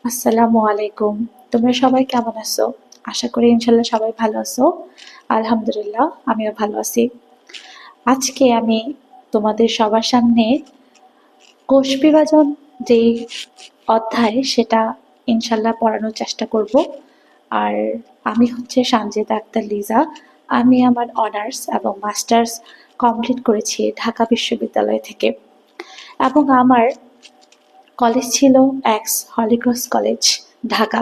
আসসালামু আলাইকুম। তোমরা সবাই কেমন আছো? আশা করি ইনশাল্লাহ সবাই ভালো আছো। আলহামদুলিল্লাহ আমিও ভালো আছি। আজকে আমি তোমাদের সবার সামনে কোষ বিভাজন যেই অধ্যায় সেটা ইনশাল্লাহ পড়ানোর চেষ্টা করব। আর আমি হচ্ছে সানজিদা আক্তার লিজা। আমি আমার অনার্স এবং মাস্টার্স কমপ্লিট করেছি ঢাকা বিশ্ববিদ্যালয় থেকে, এবং আমার কলেজ ছিল এক্স হলিক্রস কলেজ, ঢাকা।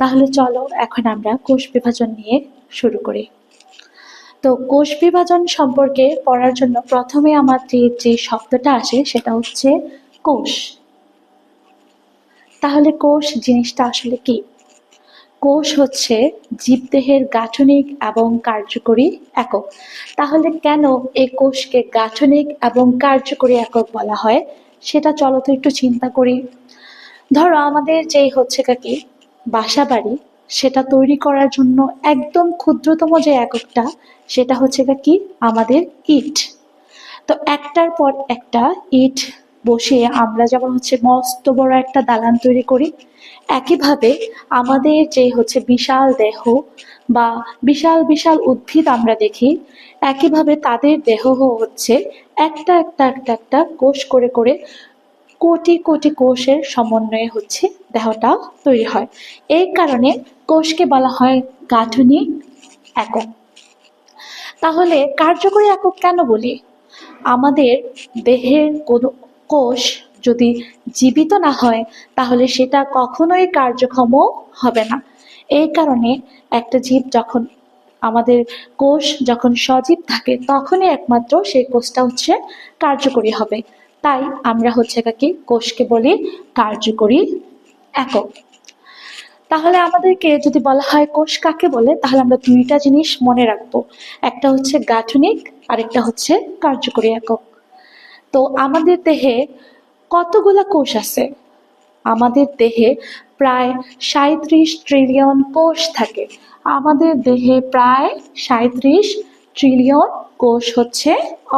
তাহলে চলো এখন আমরা কোষ বিভাজন নিয়ে শুরু করি। তো কোষ বিভাজন সম্পর্কে পড়ার জন্য প্রথমে আমাদের যে শব্দটা আসে সেটা হচ্ছে কোষ। তাহলে কোষ জিনিসটা আসলে কি? কোষ হচ্ছে জীবদেহের গাঠনিক এবং কার্যকরী একক। তাহলে কেন এই কোষকে গাঠনিক এবং কার্যকরী একক বলা হয় সেটা চলো তো একটু চিন্তা করি। ধরো আমাদের যেই হচ্ছে কি বাসা বাড়ি, সেটা তৈরি করার জন্য একদম ক্ষুদ্রতম যে এককটা সেটা হচ্ছে কি আমাদের ইট। তো একটার পর একটা ইট বসিয়ে আমরা যেমন হচ্ছে মস্ত বড় একটা দালান তৈরি করি, একইভাবে আমাদের যে হচ্ছে বিশাল দেহ বা বিশাল বিশাল উদ্ভিদ আমরা দেখি, একইভাবে তাদের দেহ হচ্ছে একটা একটা একটা একটা কোষ করে করে কোটি কোটি কোষের সমন্বয়ে হচ্ছে দেহটা তৈরি হয়। এই কারণে কোষকে বলা হয় গাঠনিক একক। তাহলে কার্যকরী একক কেন বলি? আমাদের দেহের কোনো কোষ যদি জীবিত না হয় তাহলে সেটা কখনোই কার্যক্ষম হবে না। এই কারণে একটা জীব যখন আমাদের কোষ যখন সজীব থাকে তখনই একমাত্র সেই কোষটা হচ্ছে কার্যকরী হবে। তাই আমরা হচ্ছে কি কোষকে বলি কার্যকরী একক। তাহলে আমাদেরকে যদি বলা হয় কোষ কাকে বলে, তাহলে আমরা দুইটা জিনিস মনে রাখবো, একটা হচ্ছে গাঠনিক আর একটা হচ্ছে কার্যকরী একক। তো আমাদের দেহে কতগুলা কোষ আছে? আমাদের দেহে প্রায় ৩৭ ট্রিলিয়ন কোষ থাকে। আমাদের দেহে প্রায় ৩৭ ট্রিলিয়ন কোষ হচ্ছে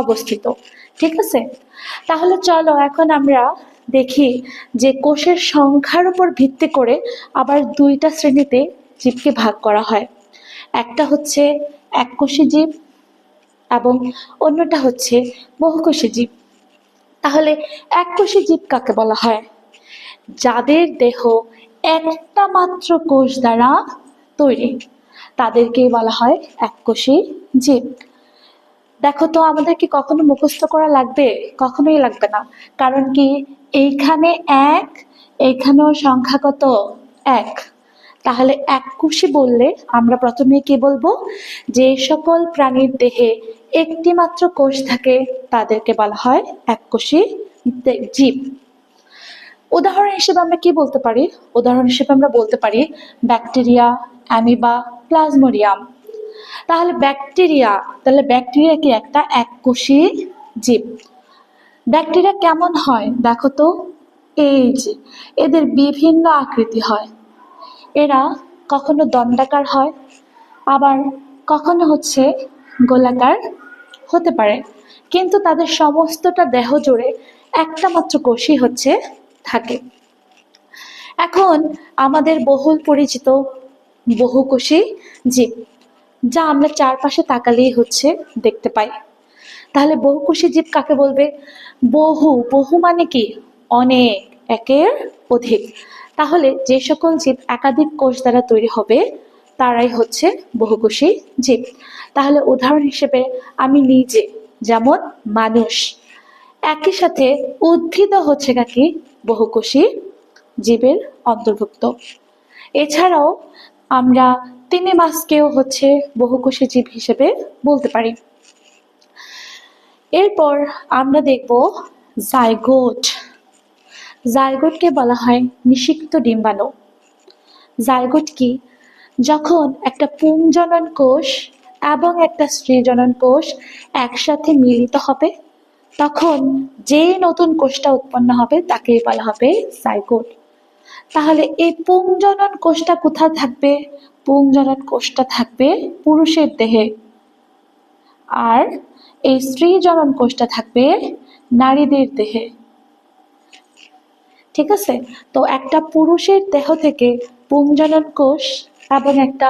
অবস্থিত। ঠিক আছে? তাহলে চলো এখন আমরা দেখি যে কোষের সংখ্যার উপর ভিত্তি করে আবার দুইটা শ্রেণীতে জীবকে ভাগ করা হয়। একটা হচ্ছে এককোষী জীব এবং অন্যটা হচ্ছে বহুকোষী জীব। তাহলে এককোষী জীব কাকে বলা হয়? যাদের দেহ একটা মাত্র কোষ দ্বারা তৈরি, তাদেরকেই বলা হয় এককোষী জীব। দেখো তো আমাদের কি কখনো মুখস্থ করা লাগবে? কখনোই লাগবে না। কারণ কি, এইখানে এক, এইখানেও সংখ্যা কত? এক। তাহলে এককোষী বললে আমরা প্রথমে কি বলবো? যে সকল প্রাণীর দেহে একটি মাত্র কোষ থাকে তাদেরকে বলা হয় এককোষী জীব। উদাহরণ হিসেবে আমরা কি বলতে পারি? উদাহরণ হিসেবে আমরা বলতে পারি ব্যাকটেরিয়া, অ্যামিবা, প্লাজমোডিয়াম। তাহলে ব্যাকটেরিয়া কি একটা এককোষী জীব। ব্যাকটেরিয়া কেমন হয় দেখো তো? এই যে এদের বিভিন্ন আকৃতি হয়। এরা কখনো দণ্ডাকার হয়, আবার কখনো হচ্ছে গোলাকার হতে পারে, কিন্তু তাদের সমস্তটা দেহ জুড়ে একটা মাত্র কোষই হচ্ছে থাকে। এখন আমাদের বহুল পরিচিত বহুকোষী জীব, যা আমরা চারপাশে তাকালেই হচ্ছে দেখতে পাই। তাহলে বহুকোষী জীব কাকে বলবে? বহু, বহু মানে কি? অনেক, একের অধিক। তাহলে যে সকল জীব একাধিক কোষ দ্বারা তৈরি হবে তারাই হচ্ছে বহুকোষী জীব। তাহলে উদাহরণ হিসেবে আমি নিজে, যেমন মানুষ, একই সাথে উদ্ভিদও হচ্ছে কি বহুকোষী জীবের অন্তর্ভুক্ত। এছাড়াও আমরা তিমি মাছকেও হচ্ছে বহুকোষী জীব হিসেবে বলতে পারি। এরপর আমরা দেখব জাইগোট। জাইগোটকে বলা হয় নিষিক্ত ডিম্বাণু। জাইগোট কি? যখন একটা পুংজনন কোষ এবং একটা স্ত্রীজনন কোষ একসাথে মিলিত হবে তখন যে নতুন কোষটা উৎপন্ন হবে তাকেই বলা হবে জাইগোট। তাহলে এই পুংজনন কোষটা কোথায় থাকবে? পুংজনন কোষটা থাকবে পুরুষের দেহে, আর এই স্ত্রী জনন কোষটা থাকবে নারীদের দেহে। ঠিক আছে? তো একটা পুরুষের দেহ থেকে পুংজনন কোষ এবং একটা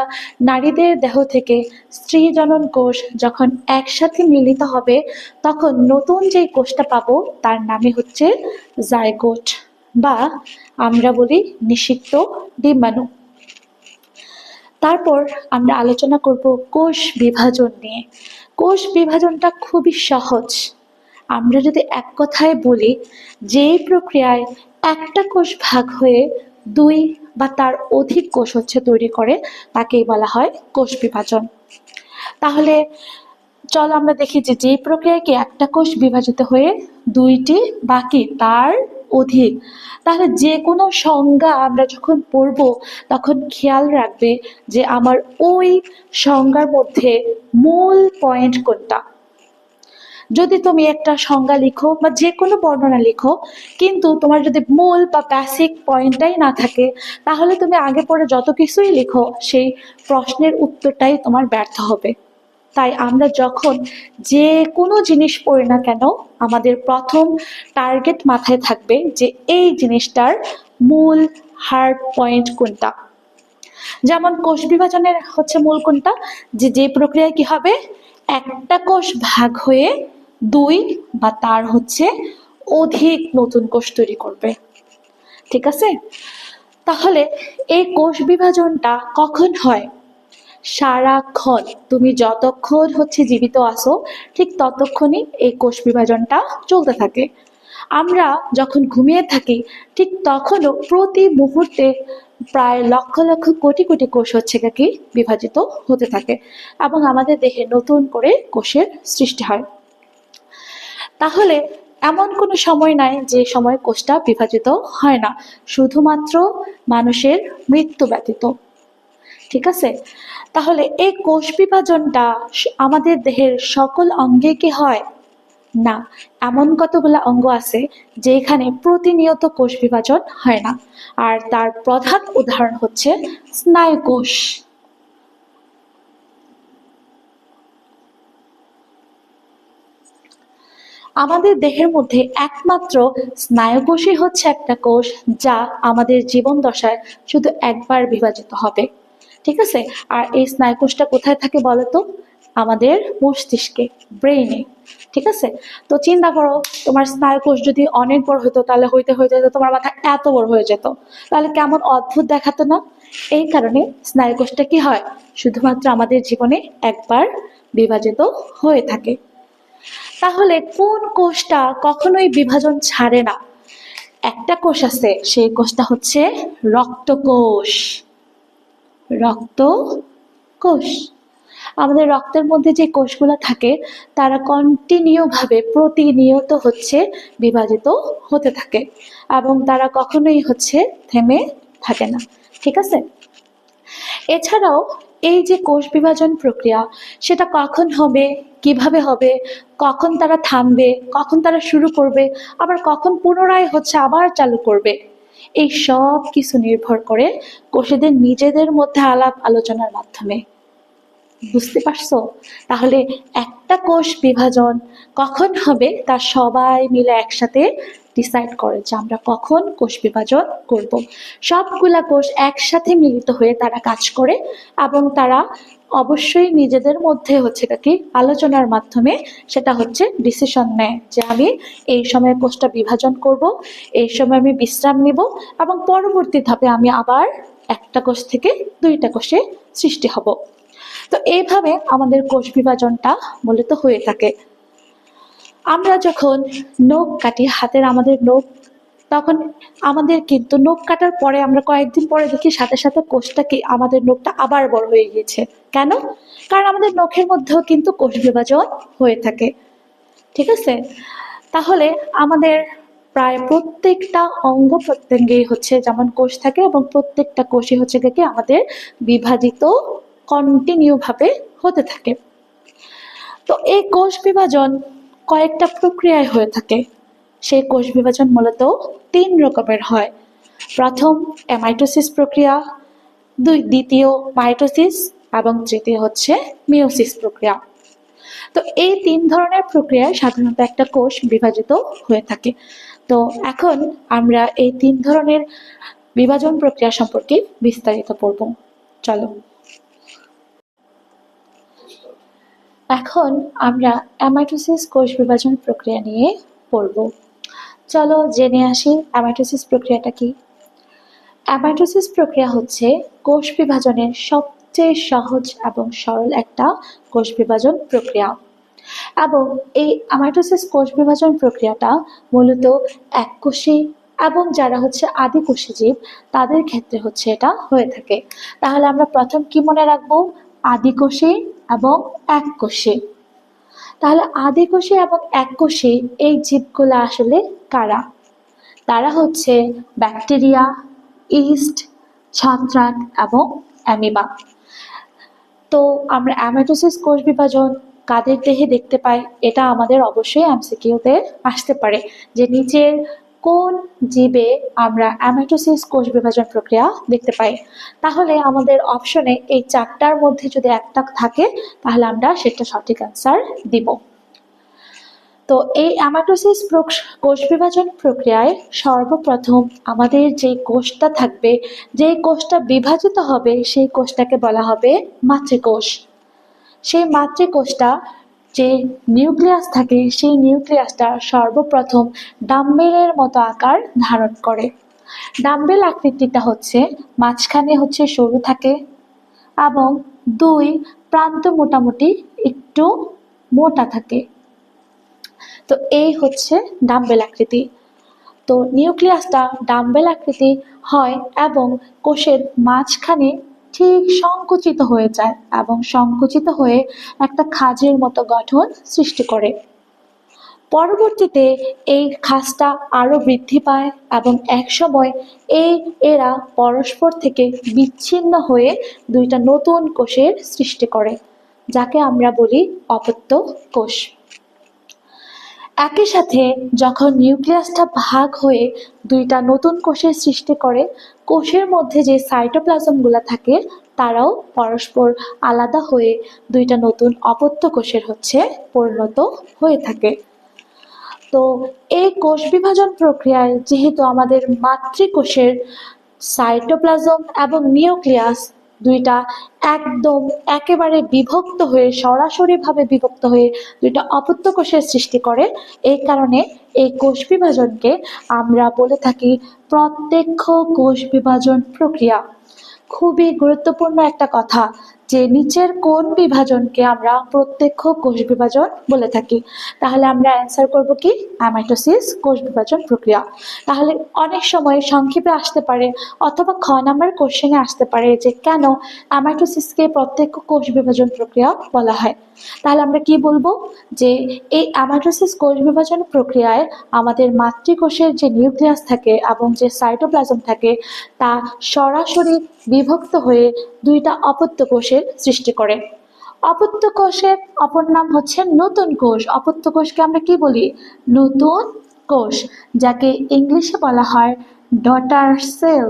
নারীদের দেহ থেকে স্ত্রী জনন কোষ যখন একসাথে মিলিত হবে, তখন নতুন যে কোষটা পাবো তার নামই হচ্ছে জাইগোট, বা আমরা বলি নিষিক্ত ডিম্বাণু। তারপর আমরা আলোচনা করব কোষ বিভাজন নিয়ে। কোষ বিভাজনটা খুবই সহজ। আমরা যদি এক কথায় বলি, যেই প্রক্রিয়ায় একটা কোষ ভাগ হয়ে দুই বা তার অধিক কোষ তৈরি করে, তাকেই বলা হয় কোষ বিভাজন। তাহলে চল আমরা দেখি যে যেই প্রক্রিয়ায় কি একটা কোষ বিভাজিত হয়ে দুইটি বাকি তার অধিক, তাহলে যে কোনো সংজ্ঞা আমরা যখন পড়ব তখন খেয়াল রাখবে যে আমার ওই সংজ্ঞার মধ্যে মূল পয়েন্ট কোনটা। যদি তুমি একটা সংজ্ঞা লিখো বা যে কোনো বর্ণনা লিখো, কিন্তু তোমার যদি মূল বা বেসিক পয়েন্টটাই না থাকে, তাহলে তুমি আগে পরে যত কিছুই লিখো সেই প্রশ্নের উত্তরটাই তোমার ব্যর্থ হবে। তাই আমরা যখন যে কোনো জিনিস পড়ি না কেন, আমাদের প্রথম টার্গেট মাথায় থাকবে যে এই জিনিসটার মূল হার্ড পয়েন্ট কোনটা। যেমন কোষ বিভাজনের মূল কোনটা, যে যে প্রক্রিয়ায় কি হবে, একটা কোষ ভাগ হয়ে দুই বা তার অধিক নতুন কোষ তৈরি করবে। ঠিক আছে? তাহলে এই কোষ বিভাজনটা কখন হয়? সারাক্ষণ, তুমি যতক্ষণ জীবিত আছো ঠিক ততক্ষণই এই কোষ বিভাজনটা চলতে থাকে। আমরা যখন ঘুমিয়ে থাকি ঠিক তখনও প্রতি মুহূর্তে প্রায় লক্ষ লক্ষ কোটি কোটি কোষ কি বিভাজিত হতে থাকে এবং আমাদের দেহে নতুন করে কোষের সৃষ্টি হয়। তাহলে এমন কোনো সময় নাই যে সময় কোষটা বিভাজিত হয় না, শুধুমাত্র মানুষের মৃত্যু ব্যতীত। ঠিক আছে? তাহলে এই কোষ বিভাজনটা আমাদের দেহের সকল অঙ্গে কি হয়? না, এমন কতগুলো অঙ্গ আছে যেখানে প্রতিনিয়ত কোষ বিভাজন হয় না, আর তার প্রধান উদাহরণ হচ্ছে স্নায়ু কোষ। আমাদের দেহের মধ্যে একমাত্র স্নায়ু কোষই একটা কোষ যা আমাদের জীবন দশায় শুধু একবার বিভাজিত হবে। ঠিক আছে? আর এই স্নায়ু কোষটা কোথায় থাকে বলতো? আমাদের মস্তিষ্কে, ব্রেইনে। ঠিক আছে? তো চিন্তা করো, তোমার স্নায়ু কোষ যদি অনেক বড় হতো, তাহলে হইতে হইতে তোমার মাথা এত বড় হয়ে যেত, তাহলে কেমন অদ্ভুত দেখাতো না? এই কারণে স্নায়ু কোষটা কি হয়, শুধুমাত্র আমাদের জীবনে একবার বিভাজিত হয়ে থাকে। তাহলে কোন কোষটা কখনোই বিভাজন ছাড়ে না? একটা কোষ আছে, সেই কোষটা রক্তকোষ। রক্তকোষ, আমাদের রক্তের মধ্যে যে কোষগুলো থাকে তারা কন্টিনিউ ভাবে প্রতিনিয়ত বিভাজিত হতে থাকে এবং তারা কখনোই থেমে থাকে না। ঠিক আছে? এছাড়াও এই যে কোষ বিভাজন প্রক্রিয়া, সেটা কখন হবে, কিভাবে হবে, কখন তারা থামবে, কখন তারা শুরু করবে, আবার কখন পুনরায় আবার চালু করবে, এই সব কিছু নির্ভর করে কোষেদের নিজেদের মধ্যে আলাপ আলোচনার মাধ্যমে। বুঝতে পারছো? তাহলে একটা কোষ বিভাজন কখন হবে তা সবাই মিলে একসাথে ডিসাইড করে যে আমরা কখন কোষ বিভাজন করব। সবগুলা কোষ একসাথে মিলিত হয়ে তারা কাজ করে এবং তারা অবশ্যই নিজেদের মধ্যে কি আলোচনার মাধ্যমে সেটা ডিসিশন নেয় যে আমি এই সময় কোষটা বিভাজন করব, এই সময় আমি বিশ্রাম নিব এবং পরবর্তী ধাপে আমি আবার একটা কোষ থেকে দুইটা কোষে সৃষ্টি হব। তো এইভাবে আমাদের কোষ বিভাজনটা মূলত হয়ে থাকে। আমরা যখন নখ কাটি, হাতের আমাদের নখ, তখন আমাদের কিন্তু নখ কাটার পরে আমরা কয়েকদিন পরে দেখি সাথে সাথে কোষটা কি আমাদের নখটা আবার বড় হয়ে গিয়েছে। কেন? কারণ আমাদের নখের মধ্যেও কিন্তু কোষ বিভাজন হয়ে থাকে। ঠিক আছে? তাহলে আমাদের প্রায় প্রত্যেকটা অঙ্গ প্রত্যঙ্গেই যেমন কোষ থাকে এবং প্রত্যেকটা কোষই কি আমাদের বিভাজিত কন্টিনিউ ভাবে হতে থাকে। তো এই কোষ বিভাজন কয়েকটা প্রক্রিয়ায় হয়ে থাকে। সেই কোষ বিভাজন মূলত 3 রকমের হয়। প্রথম অ্যামাইটোসিস প্রক্রিয়া, দ্বিতীয় মাইটোসিস এবং তৃতীয় মিওসিস প্রক্রিয়া। তো এই 3 ধরনের প্রক্রিয়ায় সাধারণত একটা কোষ বিভাজিত হয়ে থাকে। তো এখন আমরা এই 3 ধরনের বিভাজন প্রক্রিয়া সম্পর্কে বিস্তারিত পড়ব। চলো এখন আমরা অ্যামাইটোসিস কোষ বিভাজন প্রক্রিয়া নিয়ে পড়ব। চলো জেনে আসি অ্যামাইটোসিস প্রক্রিয়াটা কি। অ্যামাইটোসিস প্রক্রিয়া হচ্ছে কোষ বিভাজনের সবচেয়ে সহজ এবং সরল একটা কোষ বিভাজন প্রক্রিয়া, এবং এই অ্যামাইটোসিস কোষ বিভাজন প্রক্রিয়াটা মূলত এককোষী এবং যারা হচ্ছে আদিকোষী জীব তাদের ক্ষেত্রে হচ্ছে এটা হয়ে থাকে। তাহলে আমরা প্রথম কি মনে রাখবো? আদিকোষী এবং এককোষী। তাহলে আদিকোষী এবং এককোষী এই জীবগুলো আসলে কারা? তারা হচ্ছে ব্যাকটেরিয়া, ইস্ট, ছত্রাক এবং অ্যামিবা। তো আমরা অ্যামাইটোসিস কোষ বিভাজন কাদের দেহে দেখতে পাই? এটা আমাদের অবশ্যই এমসিকিউতে আসতে পারে যে নিচের কোন জীবে আমরা অ্যামাইটোসিস কোষ বিভাজন প্রক্রিয়া দেখতে পাই। তাহলে আমাদের অপশনে এই 4টার মধ্যে যদি একটা থাকে তাহলে আমরা সেটা সঠিক অ্যান্সার দিব। তো এই অ্যামাইটোসিস কোষ বিভাজন প্রক্রিয়ায় সর্বপ্রথম আমাদের যে কোষটা থাকবে, যে কোষটা বিভাজিত হবে সেই কোষটাকে বলা হবে মাতৃকোষ। সেই মাতৃকোষটা যে নিউক্লিয়াস থাকে সেই নিউক্লিয়াসটা সর্বপ্রথম ডাম্বেলের মতো আকার ধারণ করে। ডাম্বেল আকৃতিটা হচ্ছে মাঝখানে হচ্ছে সরু থাকে এবং 2 প্রান্ত মোটামুটি একটু মোটা থাকে। তো এই হচ্ছে ডাম্বেল আকৃতি। তো নিউক্লিয়াসটা ডাম্বেল আকৃতি হয় এবং কোষের মাঝখানে ঠিক সংকুচিত হয়ে যায় এবং সংকুচিত হয়ে একটা খাঁজের মতো গঠন সৃষ্টি করে। পরবর্তীতে এই খাঁজটা আরো বৃদ্ধি পায় এবং একসময় এরা পরস্পর থেকে বিচ্ছিন্ন হয়ে 2টা নতুন কোষের সৃষ্টি করে, যাকে আমরা বলি অপত্য কোষ। একই সাথে যখন নিউক্লিয়াসটা ভাগ হয়ে 2টা নতুন কোষের সৃষ্টি করে, কোষের মধ্যে যে সাইটোপ্লাজমগুলো থাকে তারাও পরস্পর আলাদা হয়ে 2টা নতুন অপত্য কোষের হচ্ছে পরিণত হয়ে থাকে। তো এই কোষ বিভাজন প্রক্রিয়ায় যেহেতু আমাদের মাতৃকোষের সাইটোপ্লাজম এবং নিউক্লিয়াস 2টা একদম একেবারে বিভক্ত হয়ে সরাসরিভাবে বিভক্ত হয়ে 2টা অপত্য কোষের সৃষ্টি করে, এই কারণে এই কোষ বিভাজনকে আমরা বলে থাকি প্রত্যক্ষ কোষ বিভাজন প্রক্রিয়া। খুবই গুরুত্বপূর্ণ একটা কথা যে নিচের কোন বিভাজনকে আমরা প্রত্যক্ষ কোষ বিভাজন বলে থাকি। তাহলে আমরা অ্যান্সার করব কি? অ্যামাইটোসিস কোষ বিভাজন প্রক্রিয়া। তাহলে অনেক সময় সংক্ষেপে আসতে পারে অথবা খ নাম্বার কোশ্চেনে আসতে পারে যে কেন অ্যামাইটোসিসকে প্রত্যক্ষ কোষ বিভাজন প্রক্রিয়া বলা হয়। তাহলে আমরা কি বলবো? যে এই অ্যামাইটোসিস কোষ বিভাজন প্রক্রিয়ায় আমাদের মাতৃকোষের যে নিউক্লিয়াস থাকে এবং যে সাইটোপ্লাজম থাকে তা সরাসরি বিভক্ত হয়ে 2টা অপত্য কোষের সৃষ্টি করে। অপত্য কোষের অপর নাম হচ্ছে নতুন কোষ। অপত্য কোষকে আমরা কি বলি? নতুন কোষ, যাকে ইংলিশে বলা হয় ডটার সেল।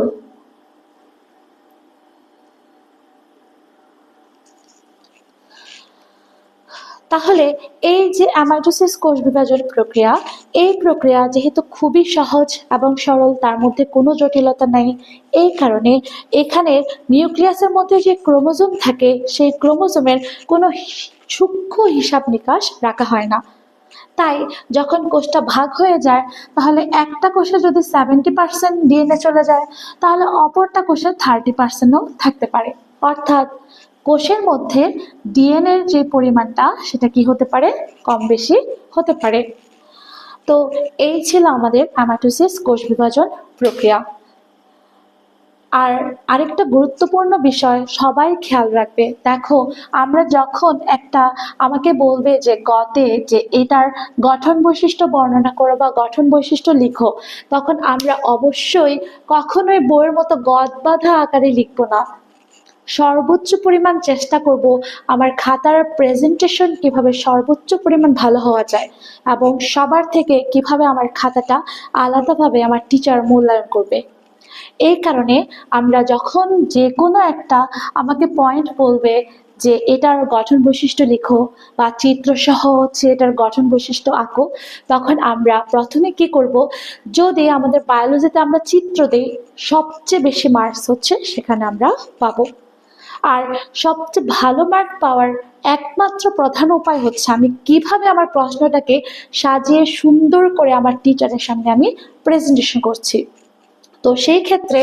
তাহলে এই যে অ্যামাইটোসিস কোষ বিভাজন প্রক্রিয়া, এই প্রক্রিয়া যেহেতু খুবই সহজ এবং সরল, তার মধ্যে কোনো জটিলতা নেই, এই কারণে এখানে নিউক্লিয়াসের মধ্যে যে ক্রোমোজোম থাকে সেই ক্রোমোজোমের কোনো সূক্ষ্ম হিসাব নিকাশ রাখা হয় না। তাই যখন কোষটা ভাগ হয়ে যায় তাহলে একটা কোষে যদি 70% ডিএনএ চলে যায় তাহলে অপরটা কোষে 30%ও থাকতে পারে। অর্থাৎ কোষের মধ্যে ডিএনএর যে পরিমাণটা সেটা কি হতে পারে? কম বেশি হতে পারে। তো এই ছিল আমাদের অ্যামাইটোসিস কোষ বিভাজন প্রক্রিয়া। আর আরেকটা গুরুত্বপূর্ণ বিষয় সবাই খেয়াল রাখবে, দেখো আমরা যখন আমাকে বলবে যে গতে যে এটার গঠন বৈশিষ্ট্য বর্ণনা করো বা গঠন বৈশিষ্ট্য লিখো, তখন আমরা অবশ্যই কখনোই বইয়ের মতো গদ বাঁধা আকারে লিখবো না। সর্বোচ্চ পরিমাণ চেষ্টা করব আমার খাতার প্রেজেন্টেশন কিভাবে সর্বোচ্চ পরিমাণ ভালো হওয়া যায় এবং সবার থেকে কিভাবে আমার খাতাটা আলাদাভাবে আমার টিচার মূল্যায়ন করবে। এই কারণে আমরা যখন যে কোনো একটা আমাকে পয়েন্ট বলবে যে এটার গঠন বৈশিষ্ট্য লিখো বা চিত্র সহ হচ্ছে এটার গঠন বৈশিষ্ট্য আঁকো, তখন আমরা প্রথমে কি করব, যদি আমাদের বায়োলজিতে আমরা চিত্র দেই সবচেয়ে বেশি মার্কস হচ্ছে সেখানে আমরা পাবো। আর সবচেয়ে ভালো মার্ক পাওয়ার একমাত্র প্রধান উপায় হচ্ছে আমি কিভাবে আমার প্রশ্নটাকে সাজিয়ে সুন্দর করে আমার টিচারের সামনে আমি প্রেজেন্টেশন করছি। তো সেই ক্ষেত্রে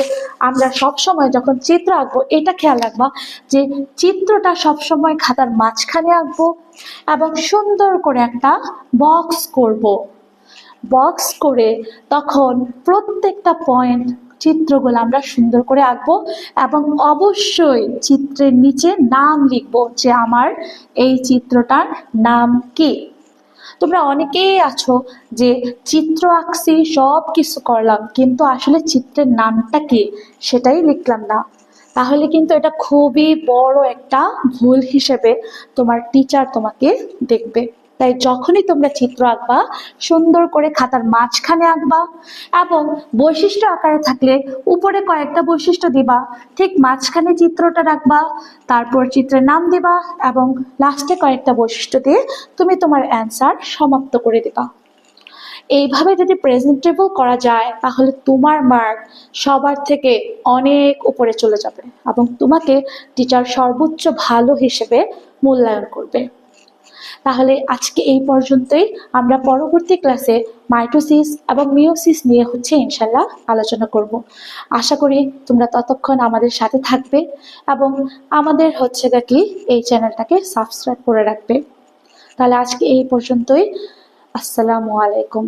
আমরা সব সময় যখন চিত্র আঁকবো এটা খেয়াল রাখবা যে চিত্রটা সবসময় খাতার মাঝখানে আঁকবো এবং সুন্দর করে একটা বক্স করব। বক্স করে তখন প্রত্যেকটা পয়েন্ট চিত্রগুলো আমরা সুন্দর করে আঁকবো এবং অবশ্যই চিত্রের নিচে নাম লিখবো যে আমার এই চিত্রটার নাম কি। তোমরা অনেকেই আছো যে চিত্র আঁকছি সব কিছু করলাম কিন্তু আসলে চিত্রের নামটা কি সেটাই লিখলাম না, তাহলে কিন্তু এটা খুবই বড় একটা ভুল হিসেবে তোমার টিচার তোমাকে দেখবে। তাই যখনই তোমরা চিত্র আঁকবা সুন্দর করে খাতার মাঝখানে আঁকবা এবং বৈশিষ্ট্য আকারে থাকলে উপরে কয়েকটা বৈশিষ্ট্য দিবা, ঠিক মাঝখানে চিত্রটা রাখবা, তারপর চিত্রের নাম দিবা এবং লাস্টে কয়েকটা বৈশিষ্ট্য দিয়ে তুমি তোমার অ্যান্সার সমাপ্ত করে দিবা। এইভাবে যদি প্রেজেন্টেবল করা যায় তাহলে তোমার মার্ক সবার থেকে অনেক উপরে চলে যাবে এবং তোমাকে টিচার সর্বোচ্চ ভালো হিসেবে মূল্যায়ন করবে। তাহলে আজকে এই পর্যন্তই, আমরা পরবর্তী ক্লাসে মাইটোসিস এবং মিওসিস নিয়ে হচ্ছে ইনশাল্লাহ আলোচনা করব। আশা করি তোমরা ততক্ষণ আমাদের সাথে থাকবে এবং আমাদের হচ্ছে কি এই চ্যানেলটাকে সাবস্ক্রাইব করে রাখবে। তাহলে আজকে এই পর্যন্তই। আসসালামু আলাইকুম।